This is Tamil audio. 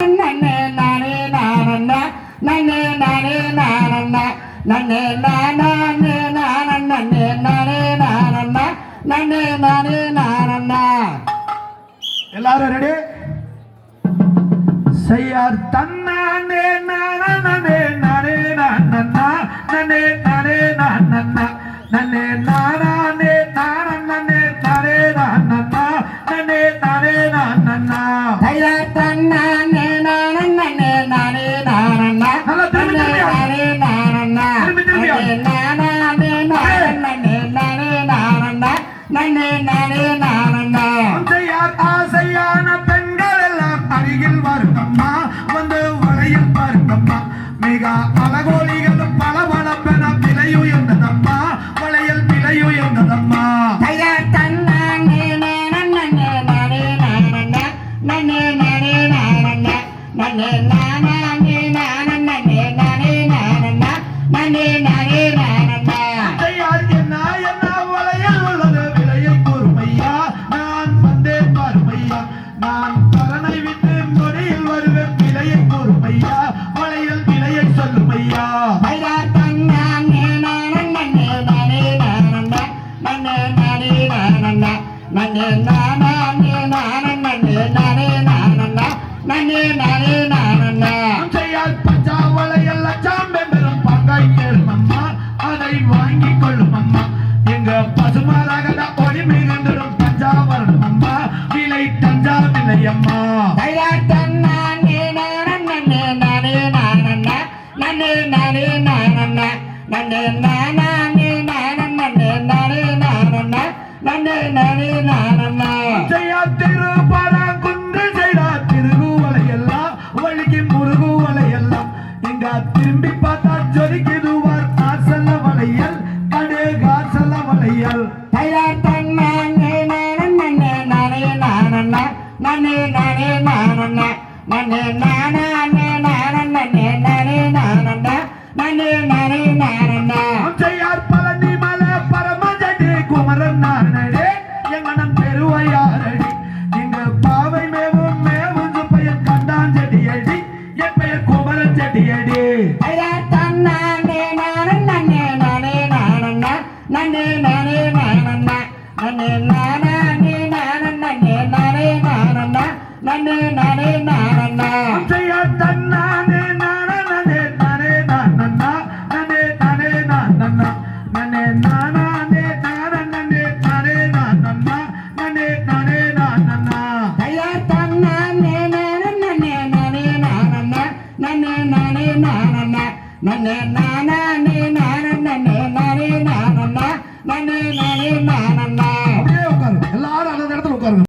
நன்னே நானே நானண்ணா நன்னே நானே நானண்ணா நன்னே நானே நானண்ணா நன்னே நானே நானண்ணா நன்னே நானே நானண்ணா. எல்லாரும் ரெடி? செய்யார் தன்னானே நானே நானே நானண்ணா நன்னே நானே நானண்ணா நன்னே நானே நானண்ணே நானே நானண்ணா நன்னே நானே நானண்ணா. செய்யார் தன்னானே நானே நானே நானண்ணா நன்னே நானே நானண்ணா நன்னே நானே நானே நானண்ணா நன்னே நானே நானண்ணா. செய்யார் ஆசையான பெண்கள் எல்லாம் அருகில் வருங்கம்மா வந்து வளையில் பாருங்கம்மா மிக அழகோலிகளும் பல பலப்பென விலையுயர்ந்ததம்மா வளையல் விலையுயர்ந்ததம்மா. செய்யார் தன்னானே நானே நானே நானண்ணா நன்னே நானே நானண்ணா நன்னே நானே நானண்ணா நானே நானண்ணா நன்னே நானே நானண்ணா. செய்யார் என்ன என்ன வளையல் உள்ளது விலையை கூறுமையா நான் வந்தேன் பாருமையா நான் பரனை விட்டு நொடியில் வருவேன் விலையை கூறுமையா வளையல் விலையை சொல்லுமையா. செய்யார் தன்னானே நானே நானே நானண்ணா நன்னே நானே நானண்ணா நன்னே நானே நானண்ணா நானே நானண்ணா நன்னே நானே நானண்ணா. செய்யார் பச்சா வளையல் லட்சம் பெரும் பங்காய் கேளும் அம்மா அதை வாங்கிக் கொள்ளும் அம்மா எங்க பசுமரகத ஒளி மிகுந்திடும் பஞ்சாவரணம் அம்மா விலை தஞ்சாவில்லை அம்மா. செய்யார் தன்னானே நானே நானே நானண்ணா நன்னே நானே நானண்ணா நன்னே நானே நானண்ணா நானே நானண்ணா நன்னே நானே நானண்ணா. செய்யார் திருப்பரங்குன்று செய்தார் திருகுவலையெல்லாம் வழிக்கு முருகுவலையெல்லாம் எங்க திரும்பி பார்த்தா ஜொலிக்குதுவார் காசல்ல வளையல் கடே காசல்ல வளையல். செய்யார் தன்னானே நானே நானே நானண்ணா நன்னே நானே நானண்ணா நன்னே நானே நானண்ணா நானே நானண்ணா நன்னே நானே நானண்ணா. செய்யார் பழனி மலை பரமஜடி குமரன் நானடே எங்கனம் பெருவையாரடி எங்க பாவை மேவும் மேவும் பெயர் கண்டான் செடியடி என் பெயர் குமரன் செடியடி. செய்யார் தன்னானே நானே நானே நானண்ணா நன்னே நானே நானண்ணா நன்னே நானே நானண்ணா நானே நானண்ணா நன்னே நானே நானண்ணா. செய்யார் தன்னானே நானே நானே நானண்ணா நன்னே நானே நானண்ணா நன்னே நானே நானண்ணே நானே நானண்ணா நன்னே நானே நானண்ணா. செய்யார் தன்னானே நானே நானே நானண்ணா நன்னே நானே நானண்ணா நன்னே நானே நானண்ணா நானே நானண்ணா நன்னே நானே நானண்ணா. அப்படியே உட்காரு, எல்லாரும் அந்த இடத்துல உட்காருங்க.